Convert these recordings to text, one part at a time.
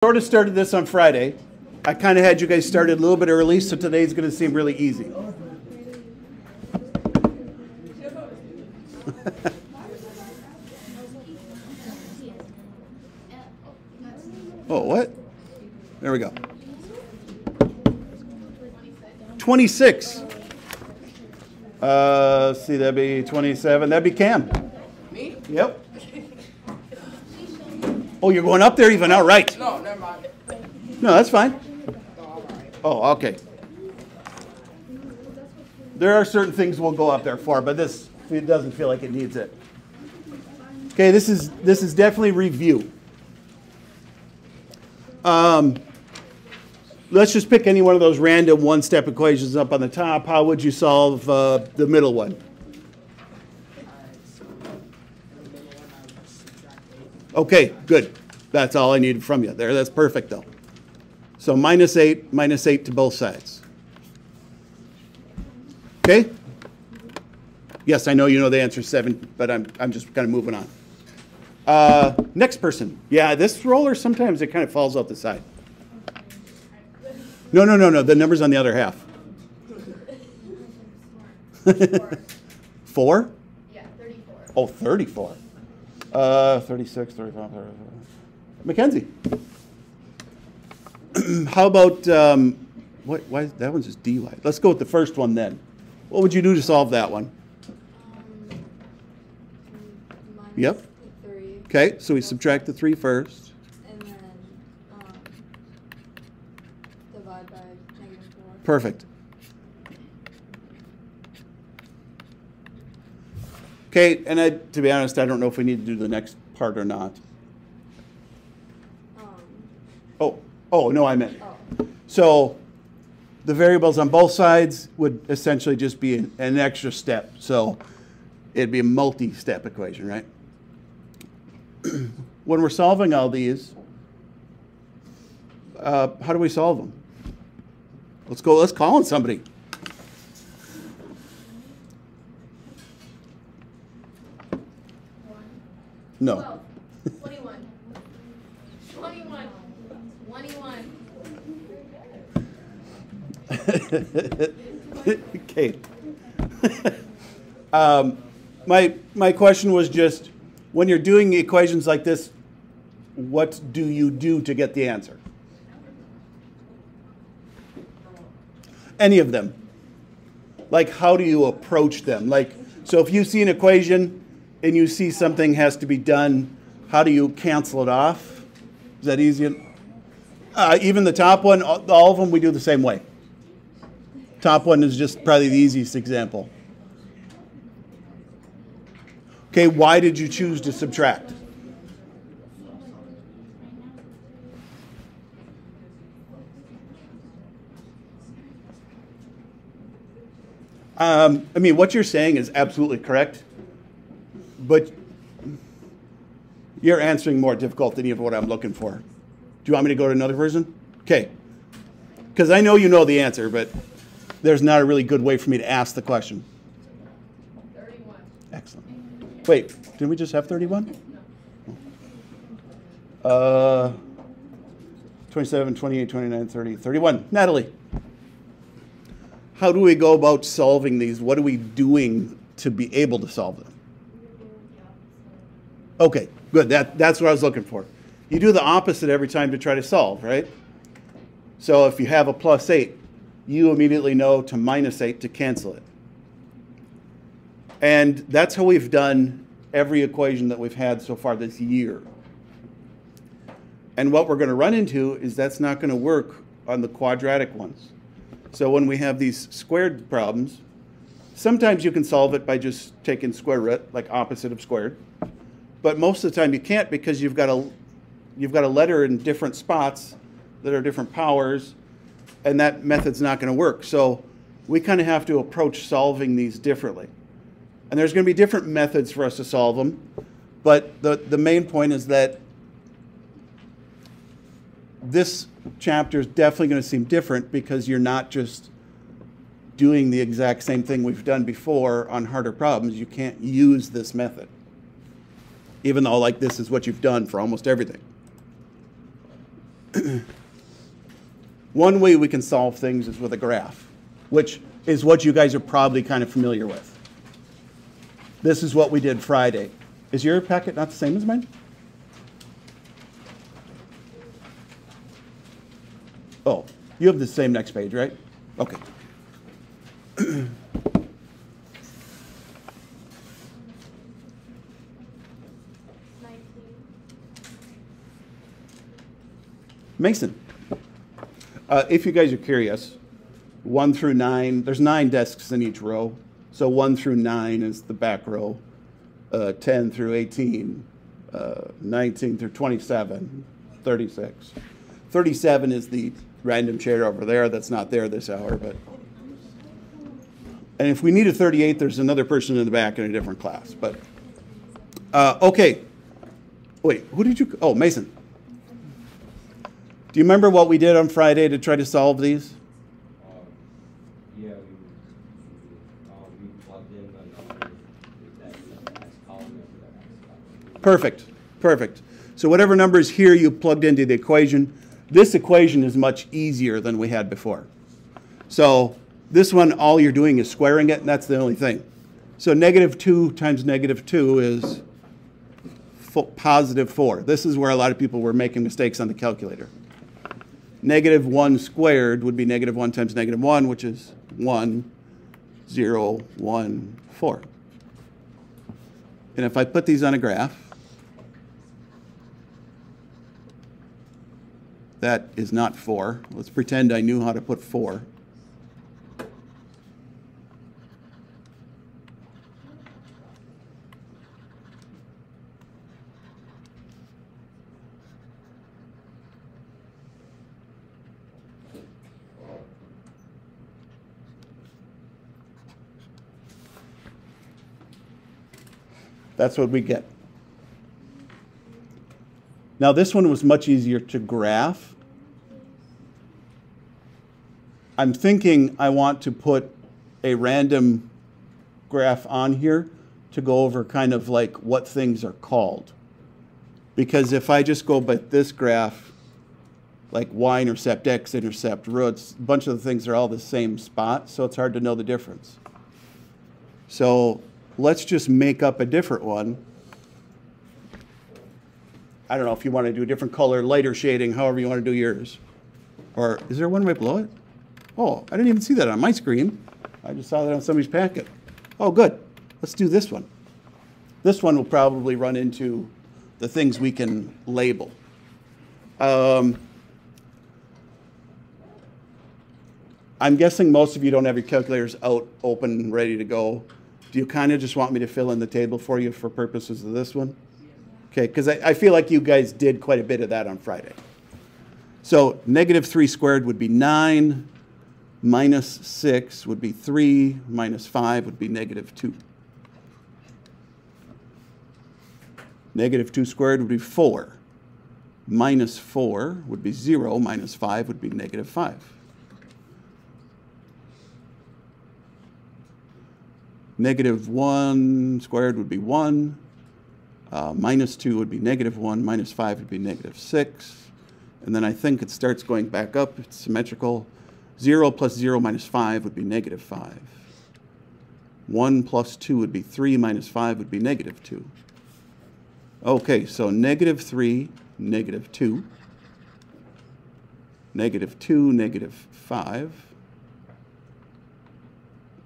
Sort of started this on Friday. I kind of had you guys started a little bit early, so today's going to seem really easy. Oh, what? There we go. 26. See, that'd be 27. That'd be Cam. Me? Yep. Oh, you're going up there even? All right. No, never mind. No, that's fine. Oh, okay. There are certain things we'll go up there for, but this it doesn't feel like it needs it. Okay, this is definitely review. Let's just pick any one of those random one-step equations up on the top. How would you solve the middle one? Okay, good. That's all I needed from you there. That's perfect, though. So minus 8 to both sides. Okay? Yes, I know you know the answer is 7, but I'm just kind of moving on. Next person. Yeah, this roller, sometimes it kind of falls out the side. No. The number's on the other half. 4? Yeah, 34. Oh, 34. 36, 35, 35. Mackenzie. How about, why that one's just dy. Let's go with the first one then. What would you do to solve that one? Yep. 3. Okay, so we subtract the 3 first. And then divide by -4. Perfect. Okay, and to be honest, I don't know if we need to do the next part or not. Oh, no, I meant. Oh. So the variables on both sides would essentially just be an extra step. So it'd be a multi-step equation, right? When we're solving all these, how do we solve them? Let's call on somebody. No. 12, 21, 21, 21. Okay. My question was just, when you're doing equations like this, what do you do to get the answer? Any of them. Like, how do you approach them? Like, so if you see an equation and you see something has to be done, how do you cancel it off? Is that easy? Even the top one, all of them we do the same way. Top one is just probably the easiest example. Okay, why did you choose to subtract? I mean, what you're saying is absolutely correct, but you're answering more difficult than even what I'm looking for. Do you want me to go to another person? Okay. Because I know you know the answer, but there's not a really good way for me to ask the question. 31. Excellent. Wait, didn't we just have 31? No. 27, 28, 29, 30, 31. Natalie. How do we go about solving these? What are we doing to be able to solve them? Okay, good. That's what I was looking for. You do the opposite every time to try to solve, right? So if you have a plus 8, you immediately know to minus 8 to cancel it. And that's how we've done every equation that we've had so far this year. And what we're going to run into is that's not going to work on the quadratic ones. So when we have these squared problems, sometimes you can solve it by just taking square root, like opposite of squared. But most of the time you can't, because you've got a letter in different spots that are different powers, and that method's not going to work. So we kind of have to approach solving these differently. And there's going to be different methods for us to solve them, but the main point is that this chapter is definitely going to seem different because you're not just doing the exact same thing we've done before on harder problems. You can't use this method, even though like this is what you've done for almost everything. One way we can solve things is with a graph, which is what you guys are probably kind of familiar with. This is what we did Friday. Is your packet not the same as mine? Oh, you have the same next page, right? Okay. 19. Mason, if you guys are curious, 1 through 9, there's 9 desks in each row. So 1 through 9 is the back row, 10 through 18, 19 through 27, 36. 37 is the random chair over there that's not there this hour. And if we need a 38, there's another person in the back in a different class. But okay. Wait, who did you? Oh, Mason. Do you remember what we did on Friday to try to solve these? Yeah, we plugged in the numbers that the next column into the next column. Perfect, perfect. So whatever number is here, you plugged into the equation. This equation is much easier than we had before. So this one, all you're doing is squaring it, and that's the only thing. So -2 times -2 is +4. This is where a lot of people were making mistakes on the calculator. -1 squared would be -1 times -1, which is 1, 0, 1, 4. And if I put these on a graph, that is not 4. Let's pretend I knew how to put 4. That's what we get. Now this one was much easier to graph. I'm thinking I want to put a random graph on here to go over kind of like what things are called. Because if I just go by this graph, like y-intercept, x-intercept, roots, a bunch of the things are all the same spot, so it's hard to know the difference. So let's just make up a different one. I don't know if you want to do a different color, lighter shading, however you want to do yours. Or is there one right below it? Oh, I didn't even see that on my screen. I just saw that on somebody's packet. Oh, good. Let's do this one. This one will probably run into the things we can label. I'm guessing most of you don't have your calculators out, open, and ready to go. Do you kind of just want me to fill in the table for you for purposes of this one? Okay, because I feel like you guys did quite a bit of that on Friday. So -3 squared would be 9, -6 would be 3, -5 would be -2. -2 squared would be 4. -4 would be 0, -5 would be -5. -1 squared would be 1. -2 would be -1. -5 would be -6. And then I think it starts going back up. It's symmetrical. 0 plus 0 minus 5 would be -5. 1 plus 2 would be 3 minus 5 would be -2. Okay, so -3, -2, -2, -5.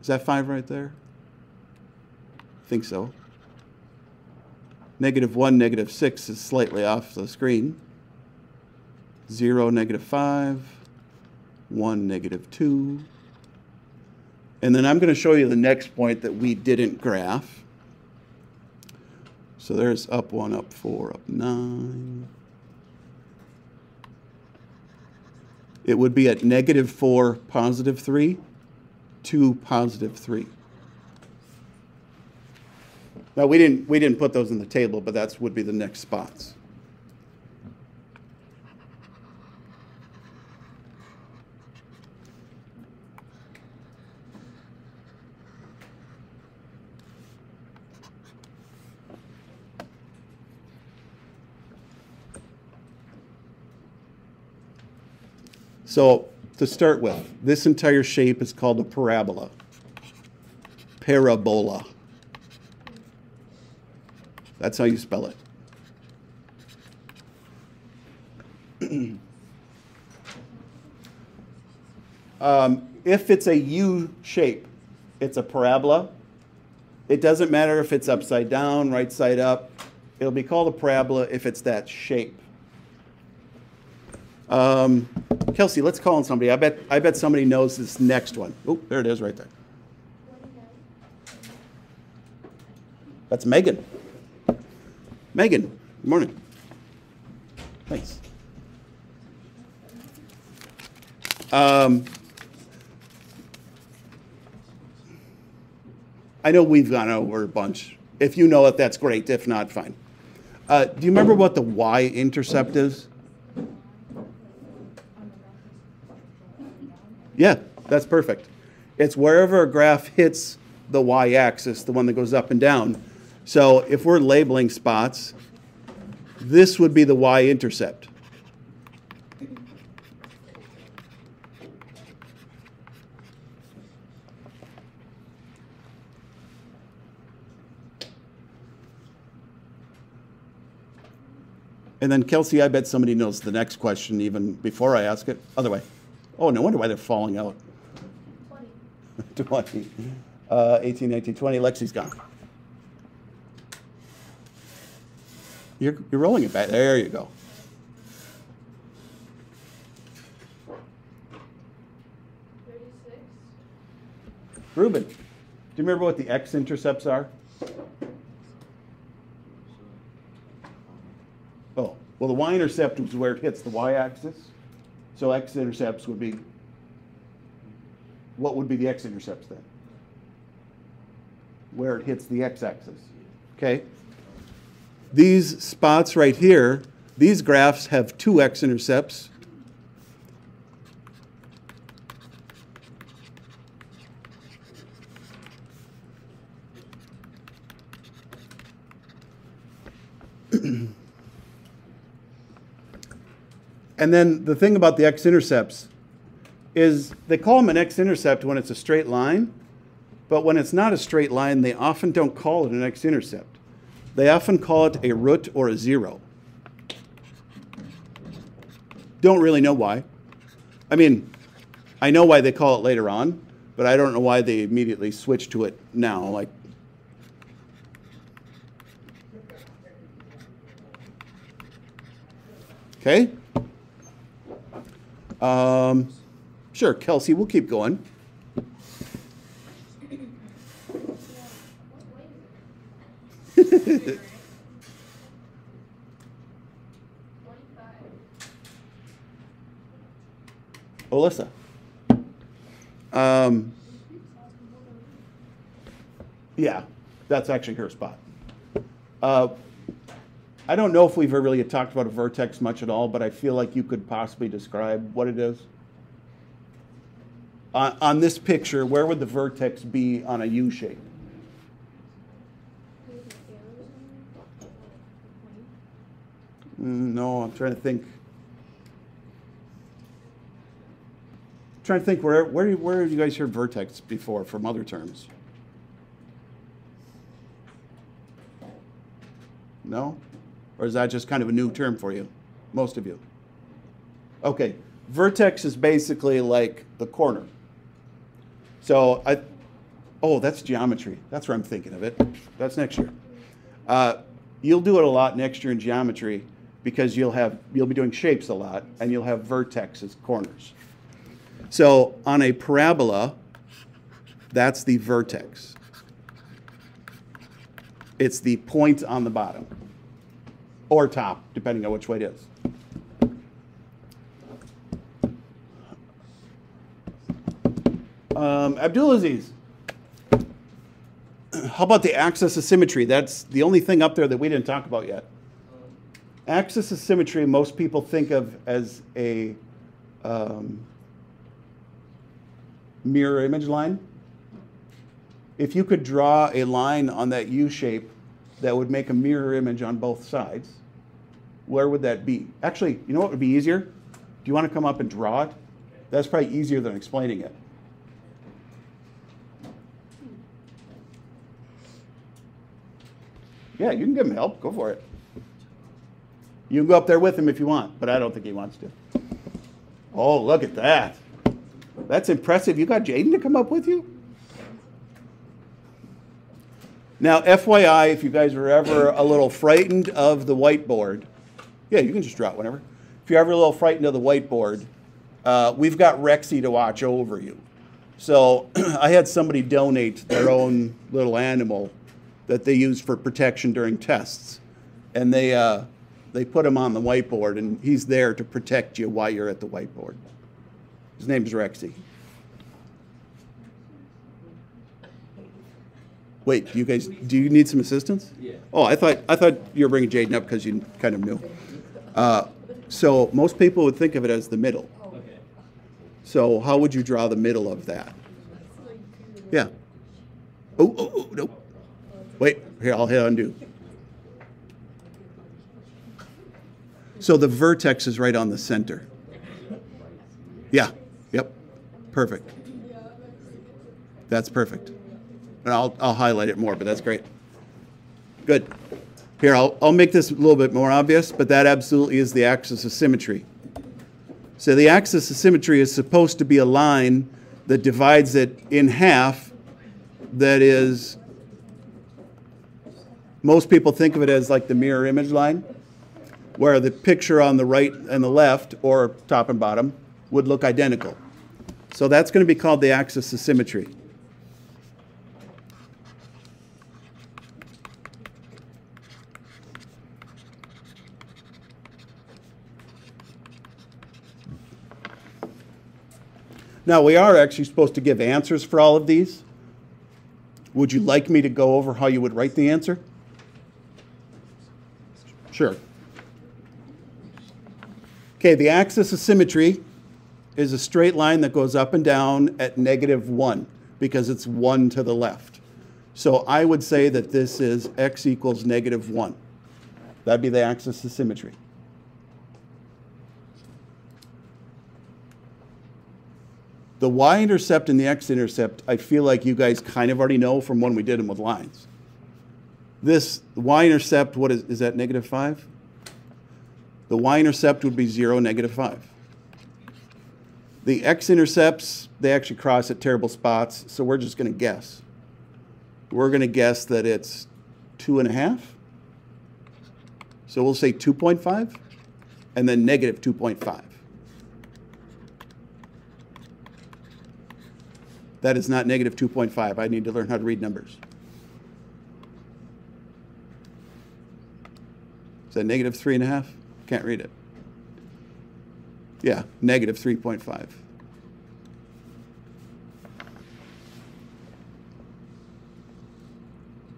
Is that 5 right there? I think so. -1, -6 is slightly off the screen. 0, -5, 1, -2. And then I'm going to show you the next point that we didn't graph. So there's up 1, up 4, up 9. It would be at -4, +3, 2, +3. Now we didn't put those in the table, but that would be the next spots. So to start with, this entire shape is called a parabola. Parabola. That's how you spell it. If it's a U shape, it's a parabola. It doesn't matter if it's upside down, right side up. It'll be called a parabola if it's that shape. Kelsey, let's call on somebody. I bet somebody knows this next one. Oh, there it is right there. That's Megan. Megan, good morning. Thanks. I know we've gone over a bunch. If you know it, that's great. If not, fine. Do you remember what the y-intercept is? Yeah, that's perfect. It's wherever a graph hits the y-axis, the one that goes up and down. So if we're labeling spots, this would be the y-intercept. And then Kelsey, I bet somebody knows the next question even before I ask it. Other way. Oh, no wonder why they're falling out. 20. 18, 19, 20. Lexi's gone. You're rolling it back. There you go. 36. Ruben, do you remember what the x-intercepts are? Oh, well, the y-intercept is where it hits the y-axis. So x-intercepts would be, what would be the x-intercepts then? Where it hits the x-axis. Okay? These spots right here, these graphs have two x-intercepts. And then the thing about the x-intercepts is they call them an x-intercept when it's a straight line, but when it's not a straight line, they often don't call it an x-intercept. They often call it a root or a zero. Don't really know why. I mean, I know why they call it later on, but I don't know why they immediately switch to it now. Like, okay? Sure, Kelsey, we'll keep going. Alyssa. Yeah, that's actually her spot. I don't know if we've really talked about a vertex much at all, but I feel like you could possibly describe what it is. On this picture, where would the vertex be on a U shape? No, I'm trying to think. Where have you guys heard vertex before from other terms? No? Or is that just kind of a new term for you? Most of you. Okay. Vertex is basically like the corner. So oh, that's geometry. That's where I'm thinking of it. That's next year. You'll do it a lot next year in geometry because you'll be doing shapes a lot and you'll have vertexes, corners. So on a parabola, that's the vertex. It's the point on the bottom or top, depending on which way it is. Abdulaziz, how about the axis of symmetry? That's the only thing up there that we didn't talk about yet. Axis of symmetry, most people think of as a mirror image line. If you could draw a line on that U shape that would make a mirror image on both sides, where would that be? Actually, you know what would be easier? Do you want to come up and draw it? That's probably easier than explaining it. Yeah, you can give him help. Go for it. You can go up there with him if you want, but I don't think he wants to. Oh, look at that. That's impressive. You got Jaden to come up with you? Now, FYI, if you guys are ever a little frightened of the whiteboard, yeah, you can just draw it whenever. If you're ever a little frightened of the whiteboard, we've got Rexy to watch over you. So I had somebody donate their own little animal that they use for protection during tests. And they put him on the whiteboard, and he's there to protect you while you're at the whiteboard. His name's Rexy. Wait, do you need some assistance? Yeah. Oh, I thought you were bringing Jaden up because you kind of knew. So most people would think of it as the middle. Okay. So how would you draw the middle of that? Yeah. Oh, no. Wait, here, I'll hit undo. So the vertex is right on the center. Yeah, yep, perfect. That's perfect. And I'll highlight it more, but that's great. Good. Here, I'll make this a little bit more obvious, but that absolutely is the axis of symmetry. So the axis of symmetry is supposed to be a line that divides it in half. That is, most people think of it as like the mirror image line, where the picture on the right and the left, or top and bottom, would look identical. So that's going to be called the axis of symmetry. Now, we are actually supposed to give answers for all of these. Would you like me to go over how you would write the answer? Sure. Okay, the axis of symmetry is a straight line that goes up and down at -1 because it's 1 to the left. So I would say that this is x equals -1. That'd be the axis of symmetry. The y-intercept and the x-intercept, I feel like you guys kind of already know from when we did them with lines. This y-intercept, what is that, -5? The y-intercept would be 0, -5. The x-intercepts, they actually cross at terrible spots, so we're just going to guess. We're going to guess that it's 2.5. So we'll say 2.5, and then -2.5. That is not -2.5. I need to learn how to read numbers. Is that -3.5? Can't read it. Yeah, -3.5.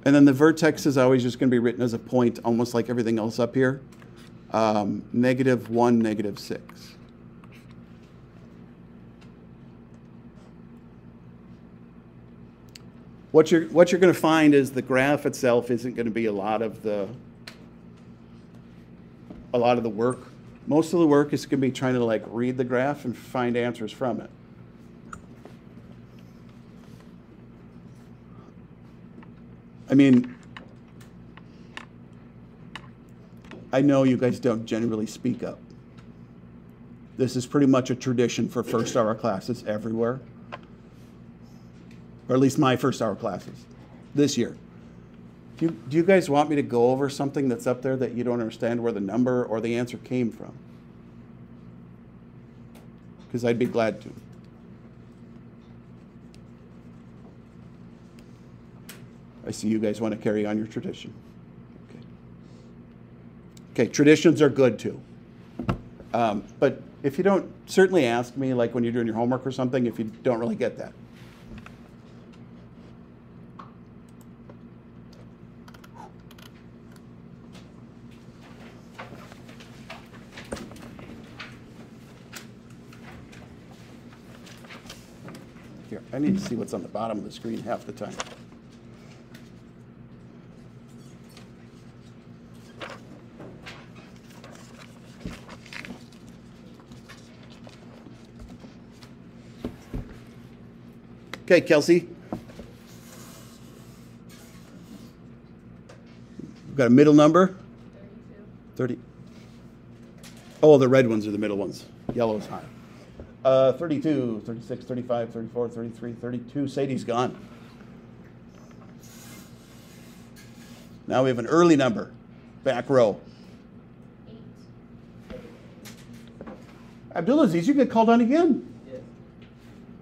And then the vertex is always just going to be written as a point, almost like everything else up here. -1, -6. What you're going to find is the graph itself isn't going to be a lot of the work. Most of the work is going to be trying to like read the graph and find answers from it. I mean, I know you guys don't generally speak up. This is pretty much a tradition for first hour classes everywhere. Or at least my first hour classes this year. Do you guys want me to go over something that's up there that you don't understand where the number or the answer came from? Because I'd be glad to. I see you guys want to carry on your tradition. Okay. Okay, traditions are good too. But if you don't, certainly ask me, like when you're doing your homework or something, if you don't really get that. Here, I need to see what's on the bottom of the screen half the time. Okay, Kelsey. We've got a middle number. 32. 30. Oh, the red ones are the middle ones. Yellow is high. 32, 36, 35, 34, 33, 32. Sadie's gone. Now we have an early number. Back row. 8. Abdulaziz, you get called on again. Yeah.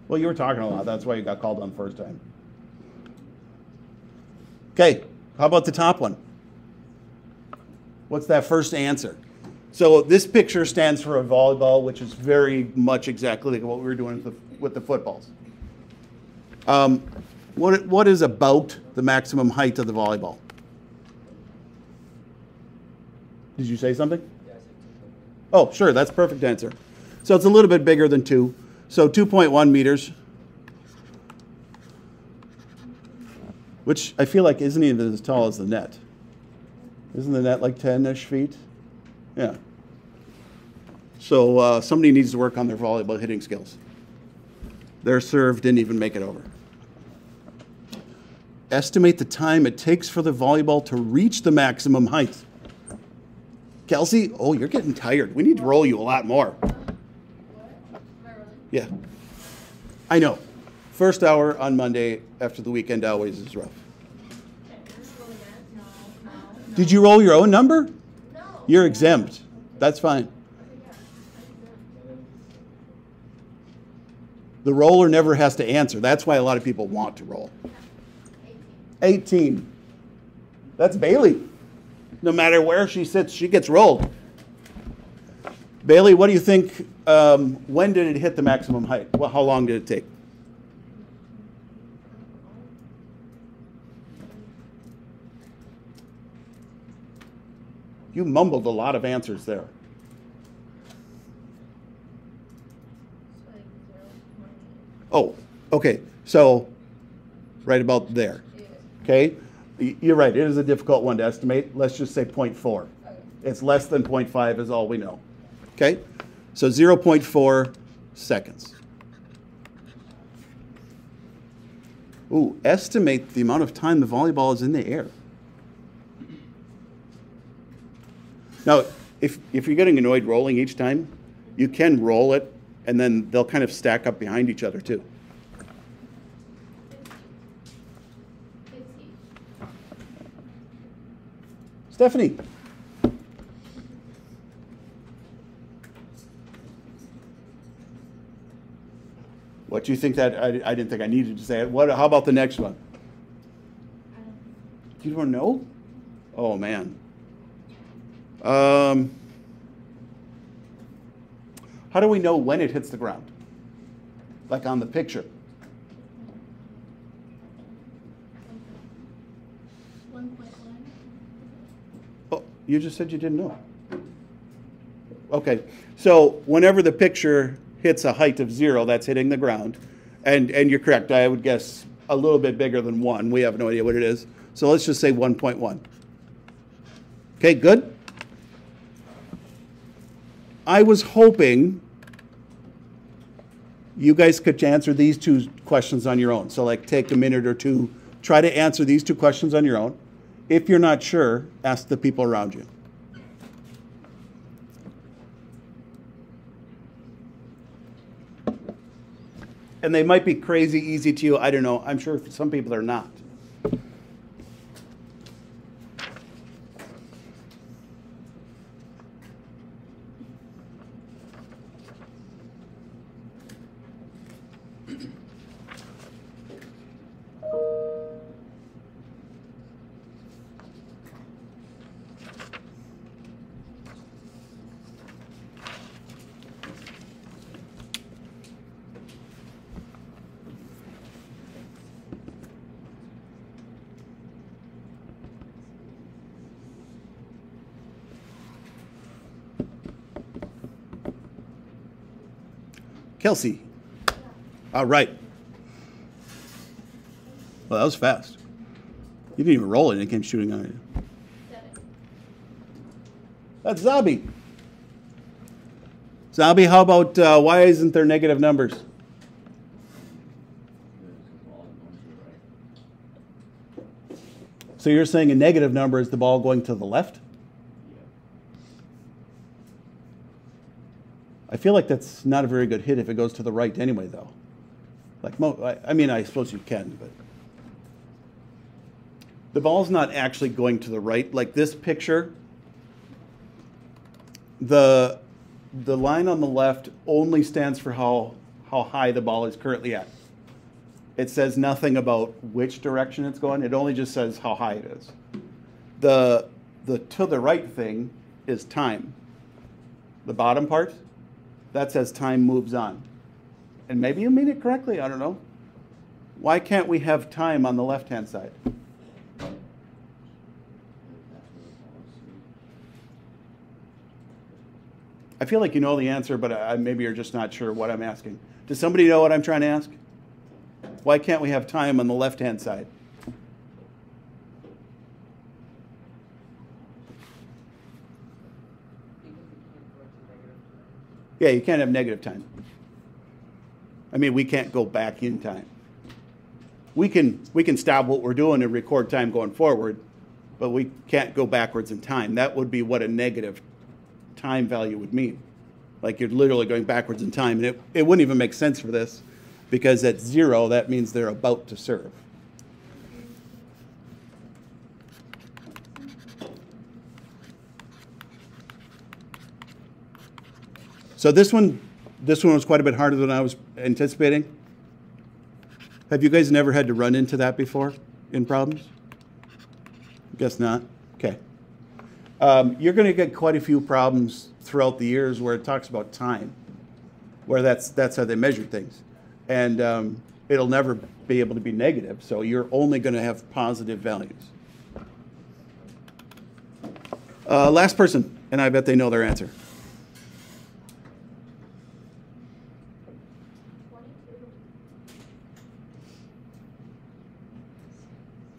Well, you were talking a lot. That's why you got called on first time. Okay, how about the top one? What's that first answer? So this picture stands for a volleyball, which is very much exactly like what we were doing with the footballs. What is about the maximum height of the volleyball? Did you say something? Yeah, I said 2. Oh, sure, that's a perfect answer. So it's a little bit bigger than 2. So 2.1 meters, which I feel like isn't even as tall as the net. Isn't the net like 10-ish feet? Yeah. So somebody needs to work on their volleyball hitting skills. Their serve didn't even make it over. Estimate the time it takes for the volleyball to reach the maximum height. Kelsey, oh, you're getting tired. We need to roll you a lot more. What? Am I rolling? Yeah. I know. First hour on Monday after the weekend always is rough. Okay, we're just rolling it. No. Did you roll your own number? No. You're exempt. That's fine. Okay, yeah. I'm done. The roller never has to answer. That's why a lot of people want to roll. 18. 18. That's Bailey. No matter where she sits, she gets rolled. Bailey, what do you think? When did it hit the maximum height? Well, how long did it take? You mumbled a lot of answers there. So like 0.8. Oh, okay. So, right about there. Yeah. Okay? You're right. It is a difficult one to estimate. Let's just say 0.4. Okay. It's less than 0.5 is all we know. Okay? So 0.4 seconds. Ooh, estimate the amount of time the volleyball is in the air. Now, if you're getting annoyed rolling each time, you can roll it, and then they'll kind of stack up behind each other too. 50. Stephanie. What do you think that, I didn't think I needed to say it. How about the next one? You don't know? Oh, man. How do we know when it hits the ground? Like on the picture. 1.1. Oh, you just said you didn't know. Okay, so whenever the picture hits a height of 0, that's hitting the ground. And you're correct, I would guess a little bit bigger than 1. We have no idea what it is. So let's just say 1.1. Okay, good? I was hoping you guys could answer these 2 questions on your own. So like take a minute or 2, try to answer these 2 questions on your own. If you're not sure, ask the people around you. And they might be crazy easy to you, I don't know. I'm sure some people are not. Kelsey. All right. Well, that was fast. You didn't even roll it and it came shooting on you. 7. That's Zabi. Zabi, how about why isn't there negative numbers? So you're saying a negative number is the ball going to the left? I feel like that's not a very good hit if it goes to the right anyway, though. Like, I mean, I suppose you can, but the ball's not actually going to the right. Like this picture, the line on the left only stands for how high the ball is currently at. It says nothing about which direction it's going. It only just says how high it is. The to the right thing is time. The bottom part, that says time moves on. And maybe you mean it correctly, I don't know. Why can't we have time on the left-hand side? I feel like you know the answer, but maybe you're just not sure what I'm asking. Does somebody know what I'm trying to ask? Why can't we have time on the left-hand side? Yeah, you can't have negative time. I mean, we can't go back in time. We can stop what we're doing and record time going forward, but we can't go backwards in time. That would be what a negative time value would mean. Like you're literally going backwards in time. And it wouldn't even make sense for this, because at 0, that means they're about to serve. So this one was quite a bit harder than I was anticipating. Have you guys never had to run into that before in problems? Guess not. Okay. You're going to get quite a few problems throughout the years where it talks about time, where that's how they measure things. And it'll never be able to be negative, so you're only going to have positive values. Last person, and I bet they know their answer.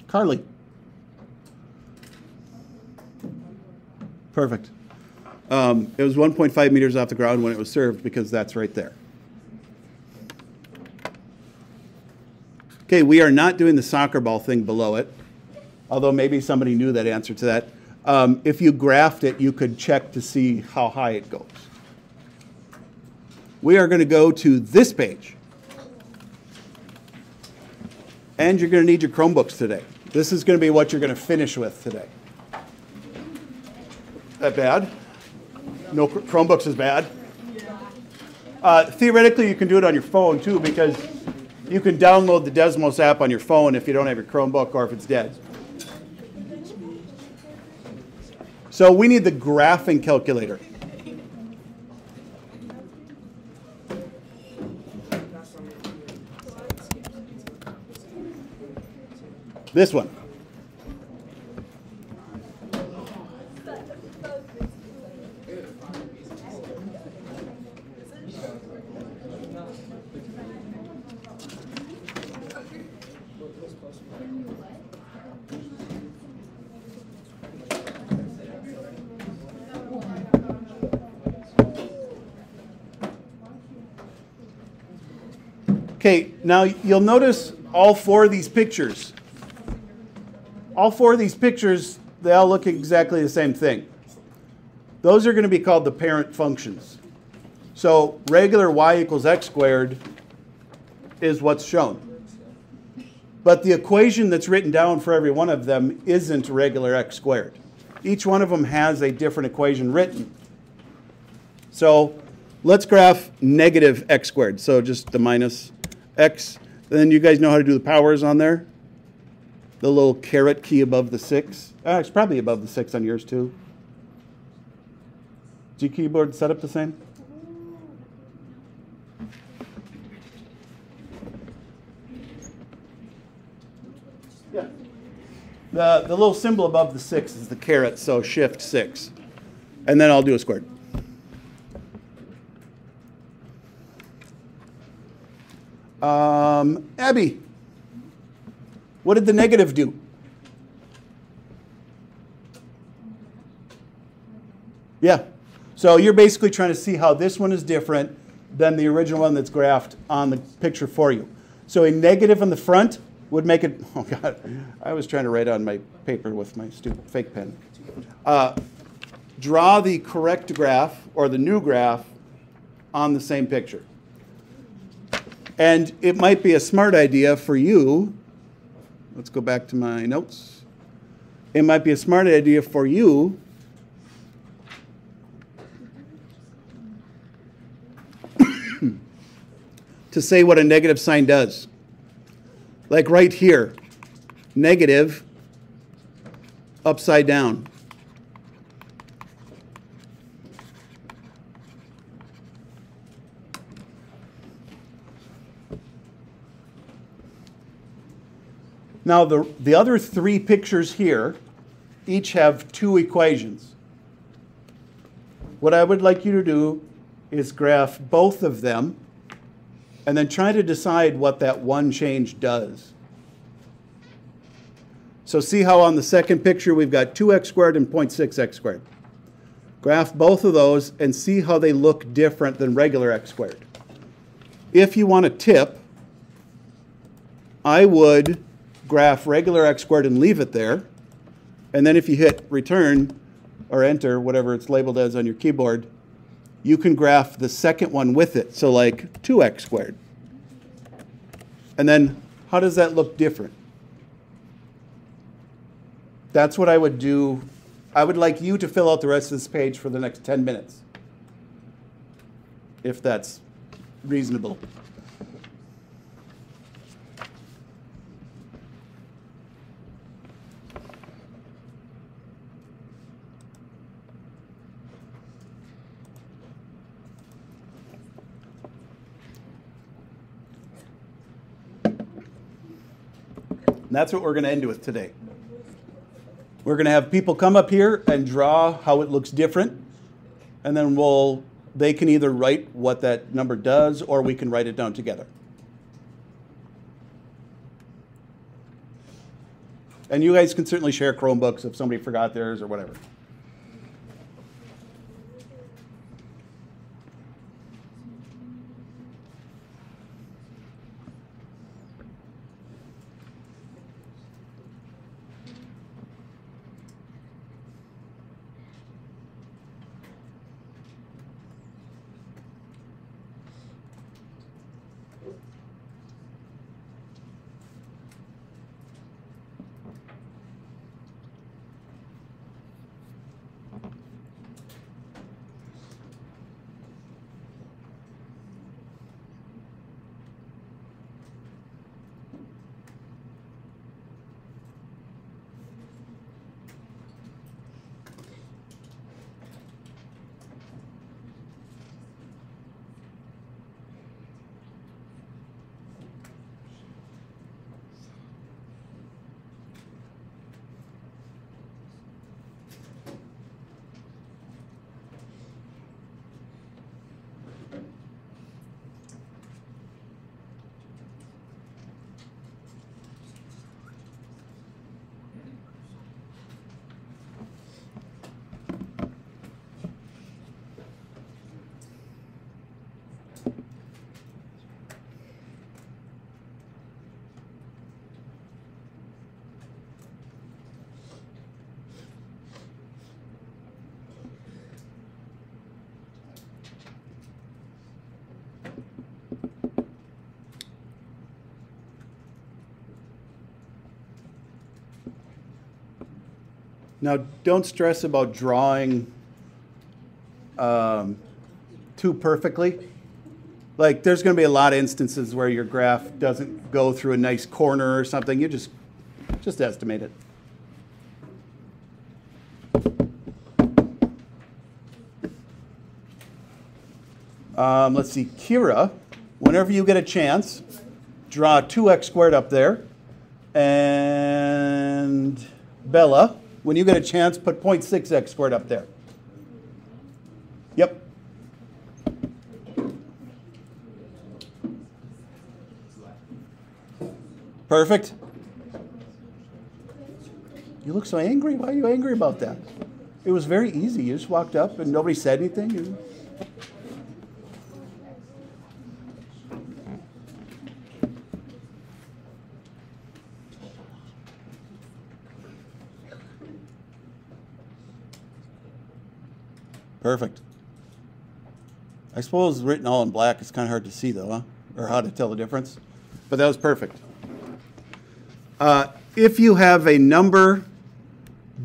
Carly. Perfect. It was 1.5 meters off the ground when it was served, because that's right there. Okay, we are not doing the soccer ball thing below it, although maybe somebody knew that answer to that. If you graphed it, you could check to see how high it goes. We are going to go to this page. And you're going to need your Chromebooks today. This is going to be what you're going to finish with today. That bad? No, Chromebooks is bad? Theoretically, you can do it on your phone, too, because you can download the Desmos app on your phone if you don't have your Chromebook or if it's dead. So we need the graphing calculator. This one. Okay, now you'll notice all 4 of these pictures. All 4 of these pictures, they all look exactly the same thing. Those are going to be called the parent functions. So regular y equals x squared is what's shown. But the equation that's written down for every one of them isn't regular x squared. Each one of them has a different equation written. So let's graph negative x squared. So just the minus x. Then you guys know how to do the powers on there. The little caret key above the 6. It's probably above the 6 on yours too. G keyboard set up the same? Yeah. The little symbol above the 6 is the caret, so shift 6. And then I'll do a squared. Abby, what did the negative do? Yeah. So you're basically trying to see how this one is different than the original one that's graphed on the picture for you. So a negative in the front would make it, oh God, I was trying to write on my paper with my stupid fake pen. Draw the correct graph or the new graph on the same picture. And it might be a smart idea for you, let's go back to my notes. It might be a smart idea for you to say what a negative sign does. Like right here, negative, upside down. Now the other three pictures here each have two equations. What I would like you to do is graph both of them and then try to decide what that one change does. So see how on the second picture we've got 2x squared and 0.6x squared. Graph both of those and see how they look different than regular x squared. If you want a tip, I would graph regular x squared and leave it there. And then if you hit return or enter, whatever it's labeled as on your keyboard, you can graph the second one with it. So like 2x squared. And then how does that look different? That's what I would do. I would like you to fill out the rest of this page for the next 10 minutes, if that's reasonable. And that's what we're going to end with today. We're going to have people come up here and draw how it looks different. And then they can either write what that number does or we can write it down together. And you guys can certainly share Chromebooks if somebody forgot theirs or whatever. Now, don't stress about drawing too perfectly. Like, there's going to be a lot of instances where your graph doesn't go through a nice corner or something. You just estimate it. Let's see, Kira, whenever you get a chance, draw 2x squared up there. And Bella, when you get a chance, put 0.6x squared up there. Yep. Perfect. You look so angry. Why are you angry about that? It was very easy. You just walked up and nobody said anything. Perfect. I suppose written all in black is kind of hard to see, though, huh? Or how to tell the difference. But that was perfect. If you have a number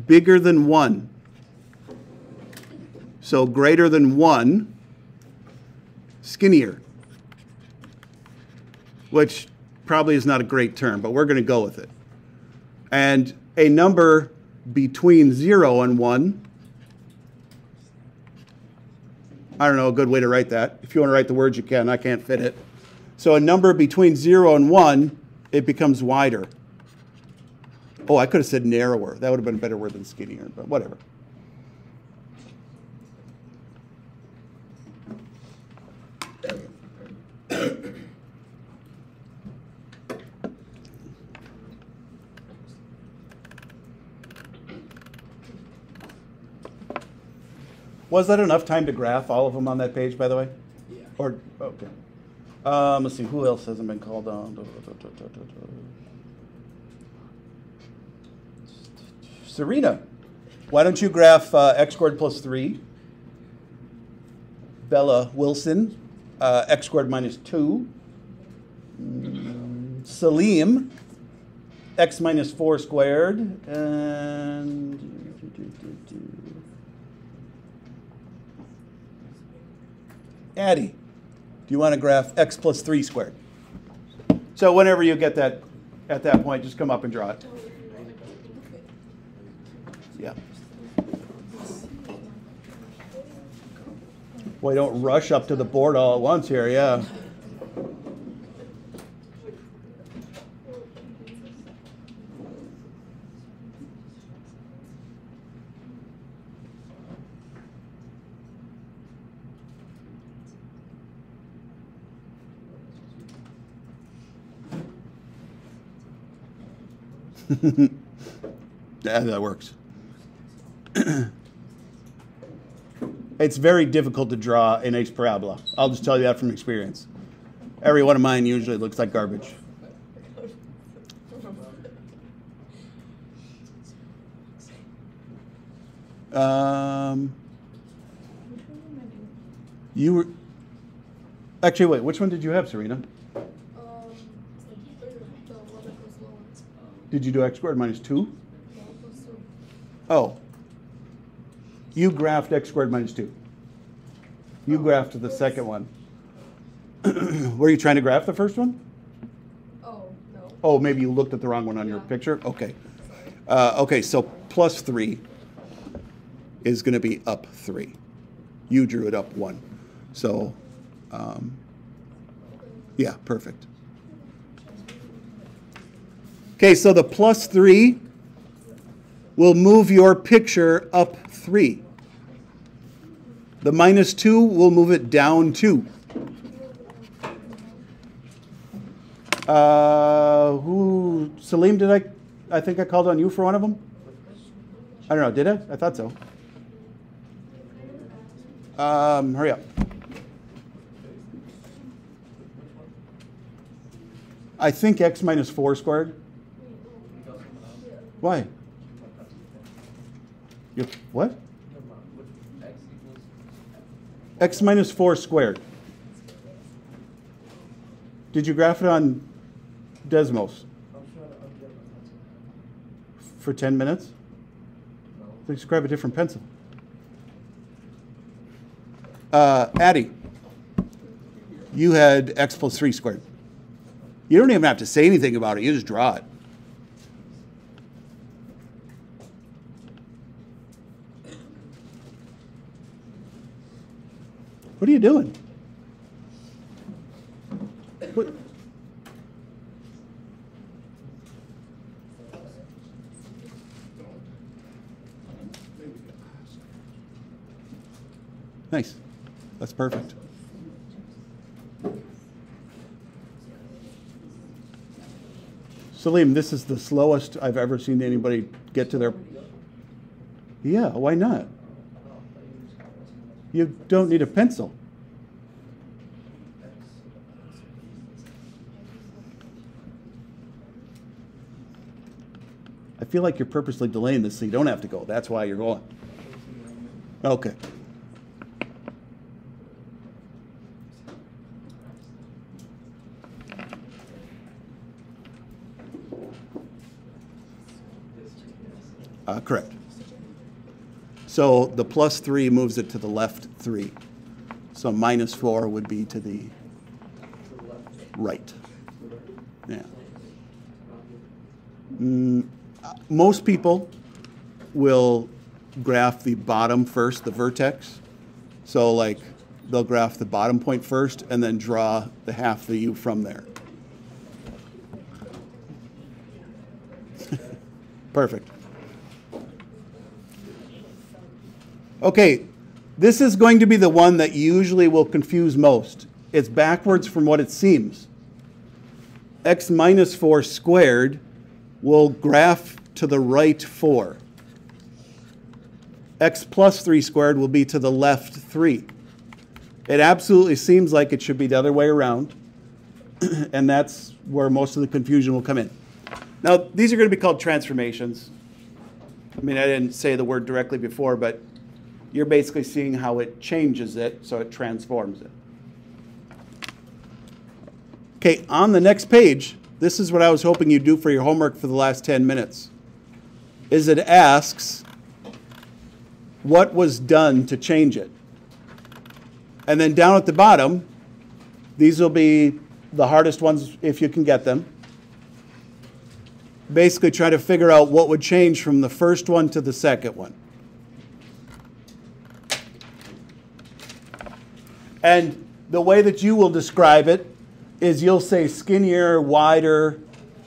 bigger than 1, so greater than 1, skinnier, which probably is not a great term, but we're going to go with it. And a number between 0 and 1, I don't know a good way to write that. If you want to write the words, you can. I can't fit it. So a number between 0 and 1, it becomes wider. Oh, I could have said narrower. That would have been a better word than skinnier, but whatever. Was that enough time to graph all of them on that page, by the way? Yeah. Or, okay. Let's see, who else hasn't been called on? Serena, why don't you graph x squared plus 3? Bella Wilson, x squared minus 2. Salim, x minus 4 squared. And Addie, do you want to graph x plus 3 squared? So whenever you get that at that point, just come up and draw it. Yeah. Boy, don't rush up to the board all at once here, yeah. Yeah, that works. It's very difficult to draw an H parabola. I'll just tell you that from experience. Every one of mine usually looks like garbage. You were actually wait. Which one did you have, Serena? The one that goes lower. Did you do x squared minus 2? No, plus 2. Oh. You graphed x squared minus 2. You graphed the second one. Were you trying to graph the first one? Oh, no. Oh, maybe you looked at the wrong one on your Yeah. picture? Okay. Okay, so plus 3 is going to be up 3. You drew it up 1. So, yeah, perfect. Okay, so the plus 3 will move your picture up 3. The minus 2 will move it down 2. Salim, I think I called on you for one of them? I don't know, did I? I thought so. Hurry up. I think x minus 4 squared. Why? What? X minus 4 squared. Did you graph it on Desmos? For 10 minutes? Let's grab a different pencil. Addie, you had x plus 3 squared. You don't even have to say anything about it. You just draw it. What are you doing? What? Nice. That's perfect. Salim, this is the slowest I've ever seen anybody get to their... Yeah, why not? You don't need a pencil. I feel like you're purposely delaying this so you don't have to go. That's why you're going. Okay. Correct. So the plus 3 moves it to the left 3. So minus 4 would be to the right. Yeah. Most people will graph the bottom first, the vertex. So like they'll graph the bottom point first and then draw the half the u from there. Perfect. Okay, this is going to be the one that usually will confuse most. It's backwards from what it seems. X minus 4 squared will graph to the right 4. X plus 3 squared will be to the left 3. It absolutely seems like it should be the other way around, and that's where most of the confusion will come in. Now, these are going to be called transformations. I mean, I didn't say the word directly before, but you're basically seeing how it changes it, so it transforms it. Okay, on the next page, this is what I was hoping you'd do for your homework for the last 10 minutes, is it asks what was done to change it. And then down at the bottom, these will be the hardest ones if you can get them. Basically try to figure out what would change from the first one to the second one. And the way that you will describe it is you'll say skinnier, wider,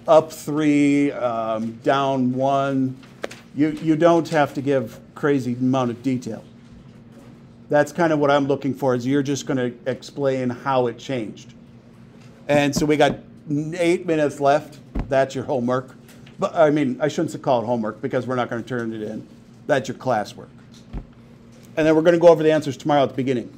up 3, down 1. You don't have to give crazy amount of detail. That's kind of what I'm looking for, is you're just going to explain how it changed. And so we got 8 minutes left. That's your homework. But I mean, I shouldn't call it homework because we're not going to turn it in. That's your classwork. And then we're going to go over the answers tomorrow at the beginning.